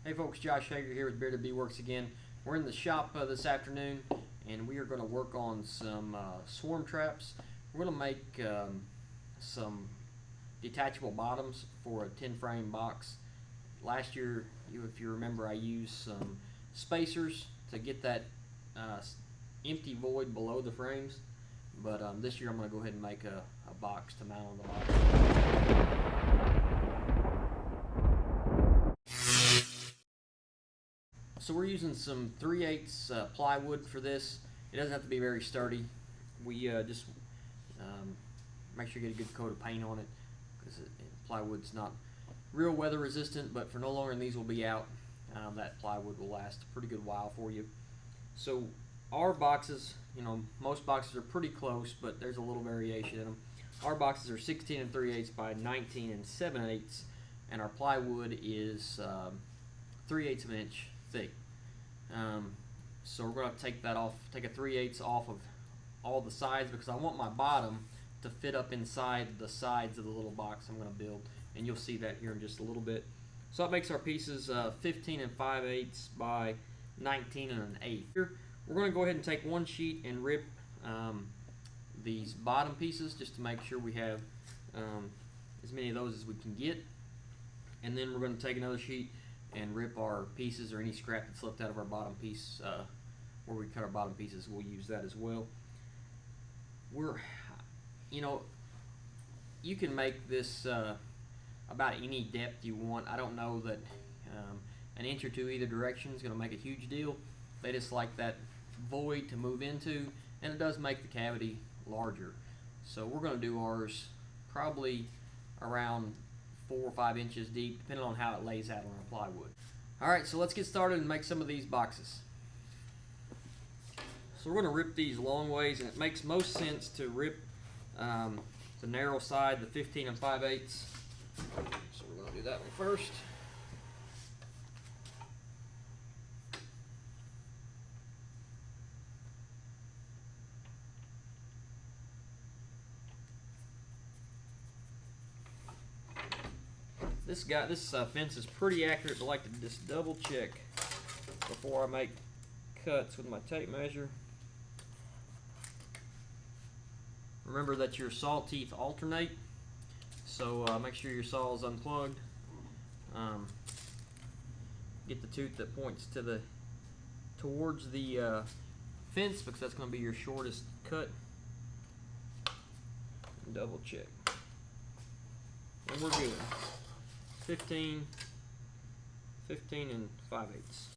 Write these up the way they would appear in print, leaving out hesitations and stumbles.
Hey folks, Josh Hager here with Bearded Bee Works again. We're in the shop this afternoon, and we are going to work on some swarm traps. We're going to make some detachable bottoms for a 10 frame box. Last year, if you remember, I used some spacers to get that empty void below the frames, but this year I'm going to go ahead and make a box to mount on the box. So we're using some 3/8 plywood for this. It doesn't have to be very sturdy. We just make sure you get a good coat of paint on it, because plywood's not real weather resistant, but for no longer than these will be out, that plywood will last a pretty good while for you. So our boxes, most boxes are pretty close, but there's a little variation in them. Our boxes are 16 3/8 by 19 7/8, and our plywood is 3/8 of an inch thick. So we're going to take that off, take a 3/8 off of all the sides, because I want my bottom to fit up inside the sides of the little box I'm going to build, and you'll see that here in just a little bit. So that makes our pieces 15 5/8 by 19 1/8. Here we're going to go ahead and take one sheet and rip these bottom pieces, just to make sure we have as many of those as we can get, and then we're going to take another sheet and rip our pieces, or any scrap that's left out of our bottom piece where we cut our bottom pieces. We'll use that as well. You can make this about any depth you want. I don't know that an inch or two either direction is going to make a huge deal. They just like that void to move into, and it does make the cavity larger. So we're going to do ours probably around 4 or 5 inches deep, depending on how it lays out on our plywood. Alright, so let's get started and make some of these boxes. So we're going to rip these long ways, and it makes most sense to rip the narrow side, the 15 5/8. So we're going to do that one first. This fence is pretty accurate, but I like to just double check before I make cuts with my tape measure. Remember that your saw teeth alternate, so make sure your saw is unplugged. Get the tooth that points towards the fence, because that's going to be your shortest cut. And double check, and we're good. 15 5/8.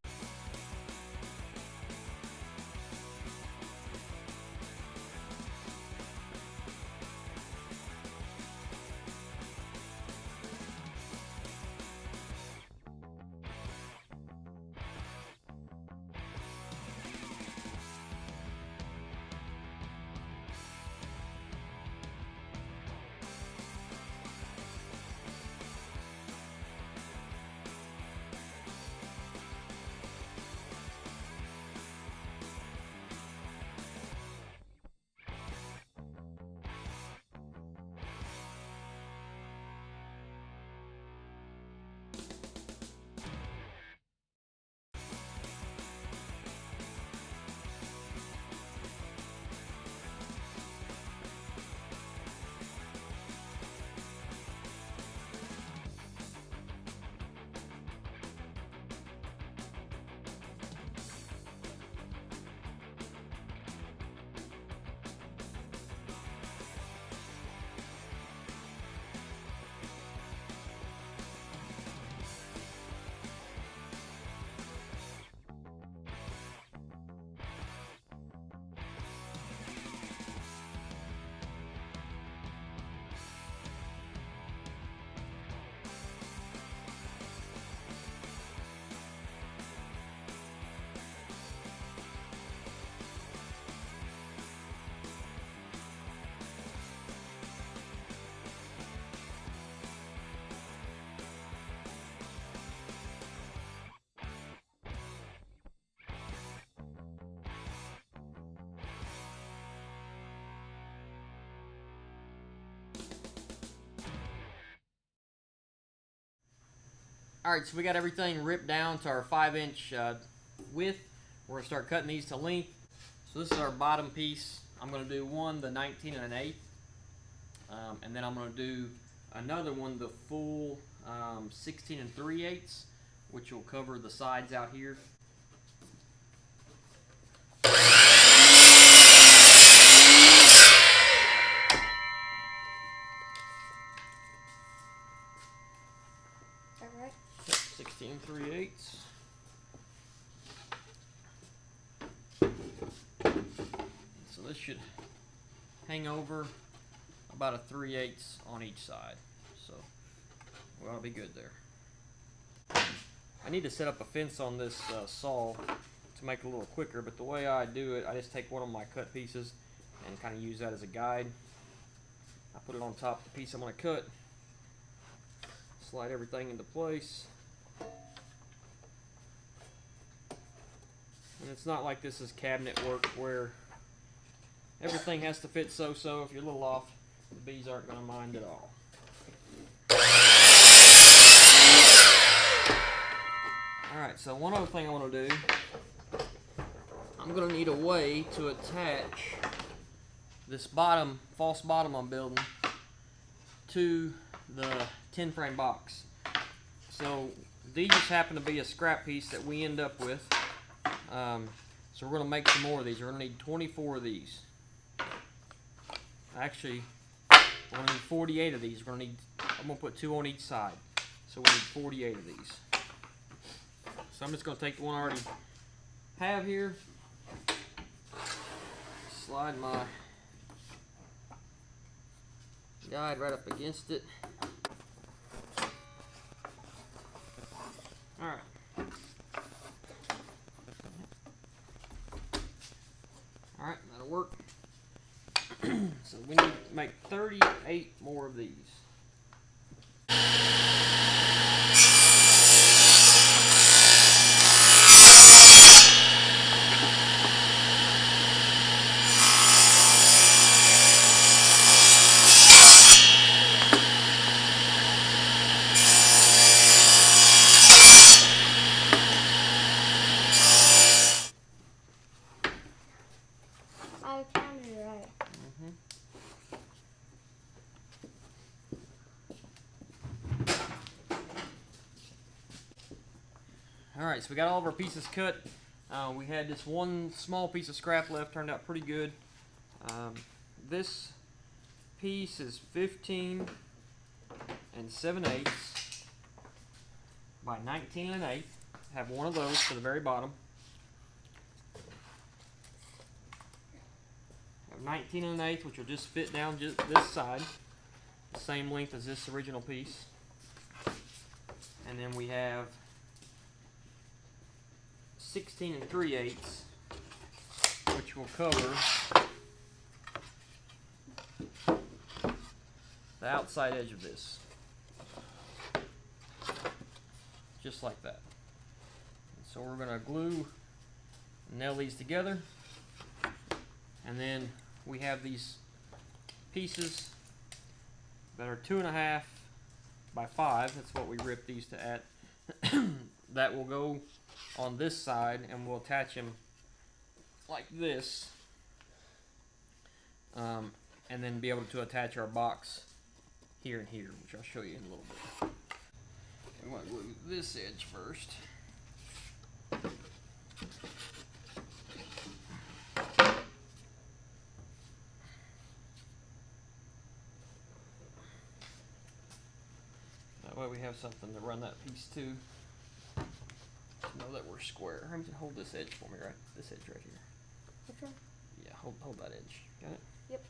Alright, so we got everything ripped down to our 5-inch width. We're going to start cutting these to length. So this is our bottom piece. I'm going to do one the 19 1/8, and then I'm going to do another one the full 16 3/8, which will cover the sides out here. Alright. 16 3/8. So this should hang over about a 3/8 on each side. So we ought to be good there. I need to set up a fence on this saw to make it a little quicker, but the way I do it, I just take one of my cut pieces and kind of use that as a guide. I put it on top of the piece I'm going to cut, slide everything into place, and it's not like this is cabinet work where everything has to fit so-so. If you're a little off, the bees aren't going to mind at all. Alright, so one other thing I want to do, I'm going to need a way to attach this false bottom I'm building to the 10 frame box. So these happen to be a scrap piece that we end up with. So we're going to make some more of these. We're going to need 24 of these. Actually, we're going to need 48 of these. I'm going to put 2 on each side. So we need 48 of these. So I'm just going to take the one I already have here, slide my guide right up against it. Alright. Alright, that'll work. So we need to make 38 more of these. I counted it right. Alright, so we got all of our pieces cut. We had this one small piece of scrap left, turned out pretty good. This piece is 15 7/8 by 19 1/8. Have one of those for the very bottom. Have 19 1/8, which will just fit down just this side, the same length as this original piece. And then we have 16 3/8, which will cover the outside edge of this, just like that. So we're going to glue and nail these together, and then we have these pieces that are 2.5 by 5. That's what we ripped these to at. That will go on this side, and we'll attach them like this, and then be able to attach our box here and here, which I'll show you in a little bit. We want to glue this edge first. That way we have something to run that piece to. Know that we're square. I'm gonna hold this edge for me, right? This edge right here. Which one? Yeah, hold that edge. Got it? Yep.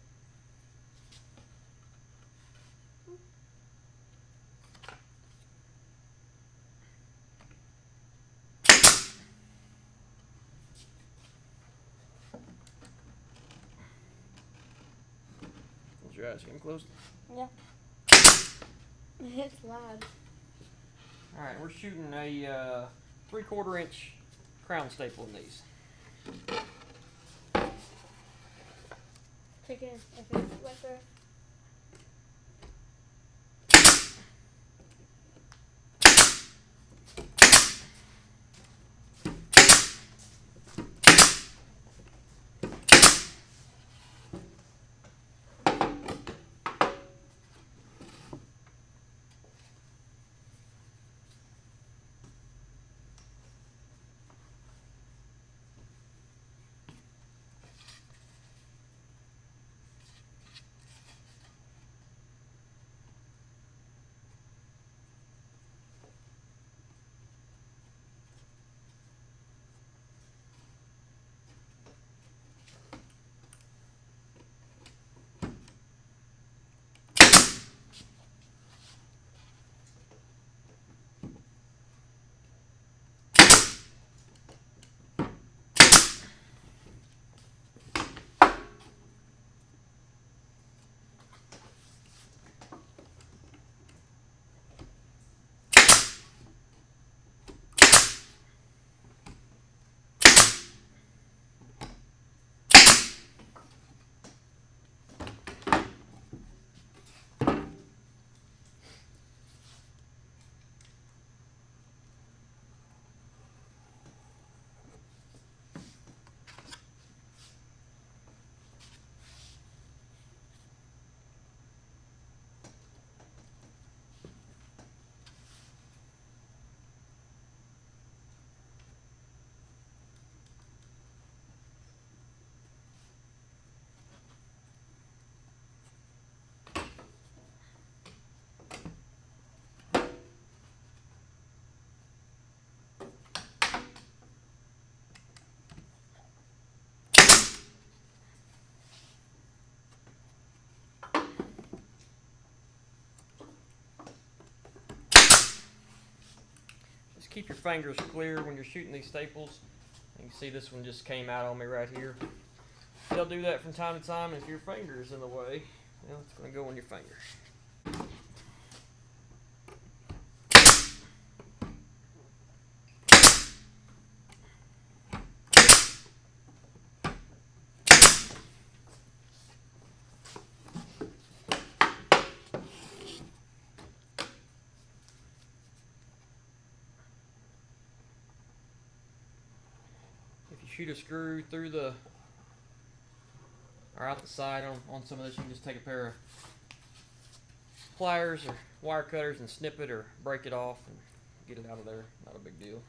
Close your eyes. Get them closed. Yeah. It's loud. All right, we're shooting a 3/4 inch crown staple in these. Check in if it's wet there. keep your fingers clear when you're shooting these staples. You can see this one just came out on me right here. They'll do that from time to time. If your finger is in the way, well, it's going to go on your finger. If you shoot a screw through the or out the side on some of this, you can just take a pair of pliers or wire cutters and snip it or break it off and get it out of there. Not a big deal.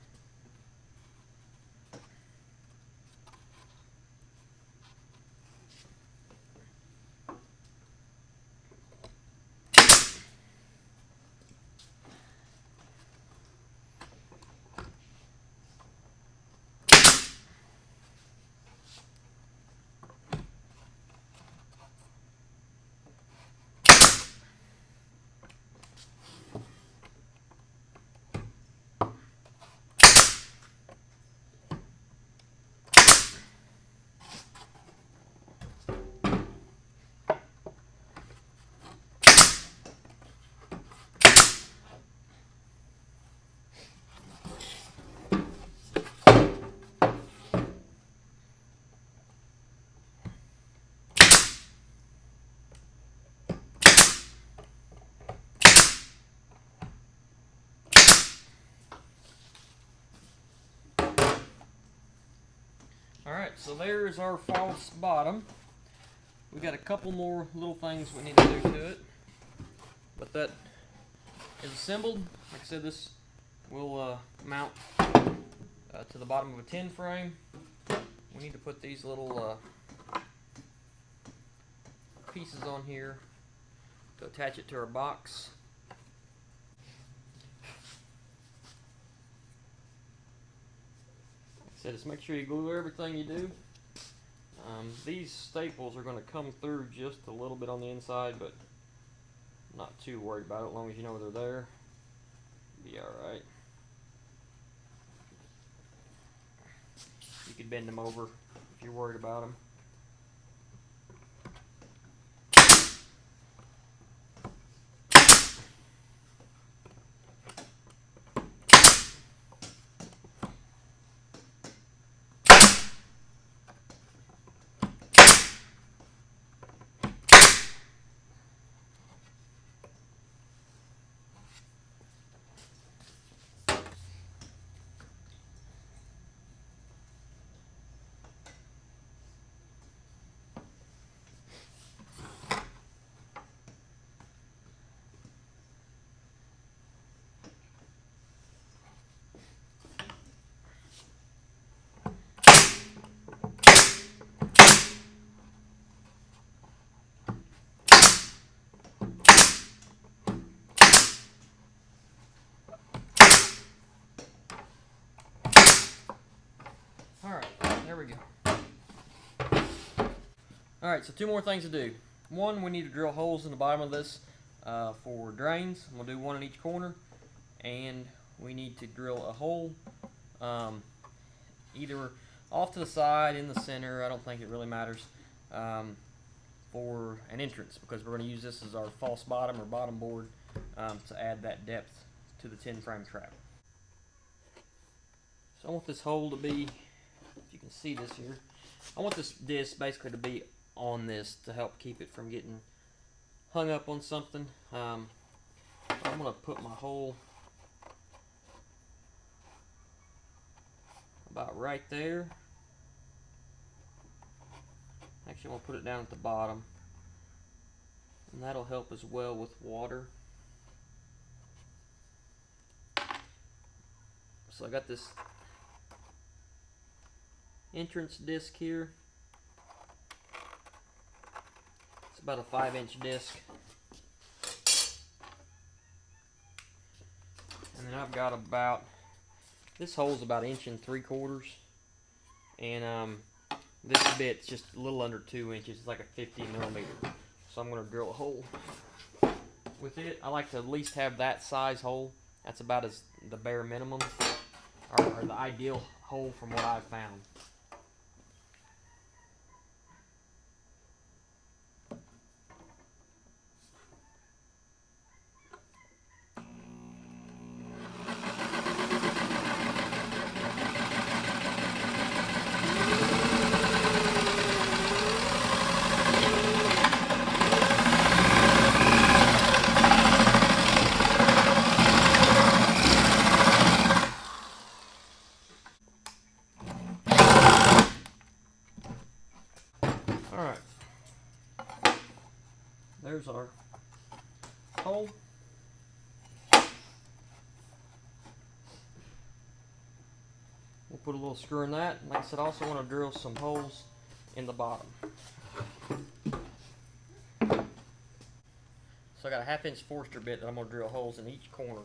Alright, so there's our false bottom. We got a couple more little things we need to do to it. But that is assembled. Like I said, this will mount to the bottom of a tin frame. We need to put these little pieces on here to attach it to our box. So just make sure you glue everything you do. These staples are going to come through just a little bit on the inside, but I'm not too worried about it as long as you know they're there. Be alright. You could bend them over if you're worried about them. There we go. Alright, so two more things to do. One, we need to drill holes in the bottom of this for drains. I'm going to do one in each corner. And we need to drill a hole either off to the side, in the center, I don't think it really matters, for an entrance, because we're going to use this as our false bottom or bottom board to add that depth to the tin frame trap. So I want this hole to be, if you can see this here, I want this disc basically to be on this to help keep it from getting hung up on something. I'm going to put my hole about right there. Actually, I'm going to put it down at the bottom, and that'll help as well with water. So I got this entrance disc here. It's about a 5-inch disc. And then I've got about, this hole's about 1 3/4 inches. And this bit's just a little under 2 inches. It's like a 50 millimeter. So I'm going to drill a hole with it. I like to at least have that size hole. That's about the bare minimum. or the ideal hole from what I've found. Alright, there's our hole. We'll put a little screw in that. Like I said, I also want to drill some holes in the bottom. So I got a 1/2 inch Forster bit that I'm going to drill holes in each corner.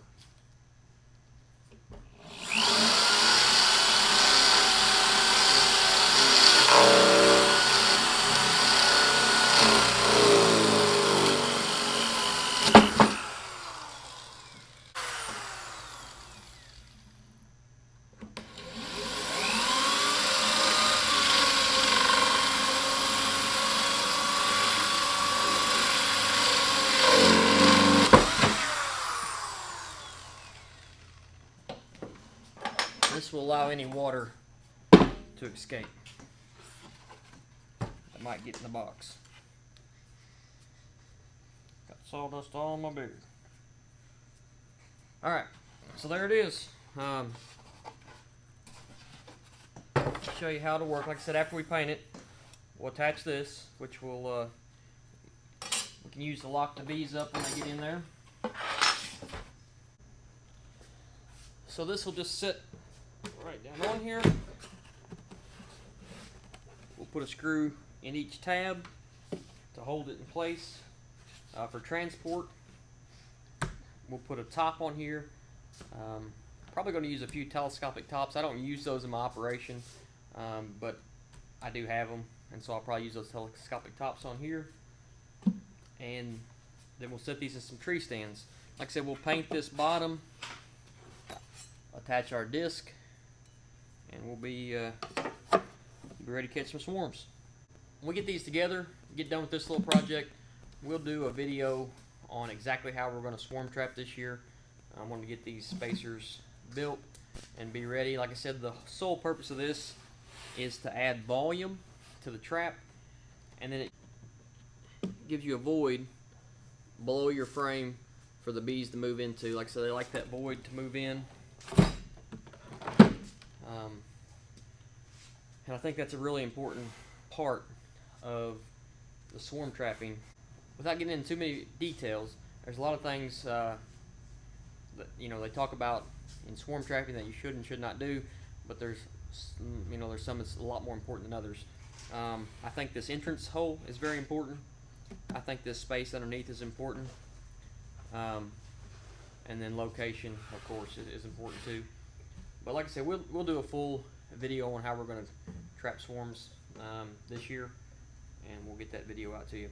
This will allow any water to escape that might get in the box. Got sawdust all on my beard. Alright, so there it is. Show you how to work. Like I said, after we paint it, we'll attach this, which will we can use to lock the bees up when they get in there. So this will just sit right down on here. We'll put a screw in each tab to hold it in place for transport. We'll put a top on here. Probably going to use a few telescopic tops. I don't use those in my operation, but I do have them, and so I'll probably use those telescopic tops on here. And then we'll set these in some tree stands. Like I said, we'll paint this bottom, attach our disc, and we'll be ready to catch some swarms. When we get these together, get done with this little project, we'll do a video on exactly how we're going to swarm trap this year. I want to get these spacers built and be ready. Like I said, the sole purpose of this is to add volume to the trap, and then it gives you a void below your frame for the bees to move into. Like I said, they like that void to move in. And I think that's a really important part of the swarm trapping. Without getting into too many details, there's a lot of things that they talk about in swarm trapping that you should and should not do, but there's some that's a lot more important than others. I think this entrance hole is very important. I think this space underneath is important, and then location, of course, is important too. But like I said, we'll do a full video on how we're going to trap swarms this year, and we'll get that video out to you.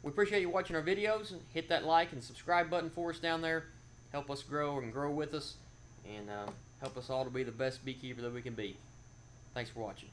We appreciate you watching our videos. Hit that like and subscribe button for us down there. Help us grow and grow with us, and help us all to be the best beekeeper that we can be. Thanks for watching.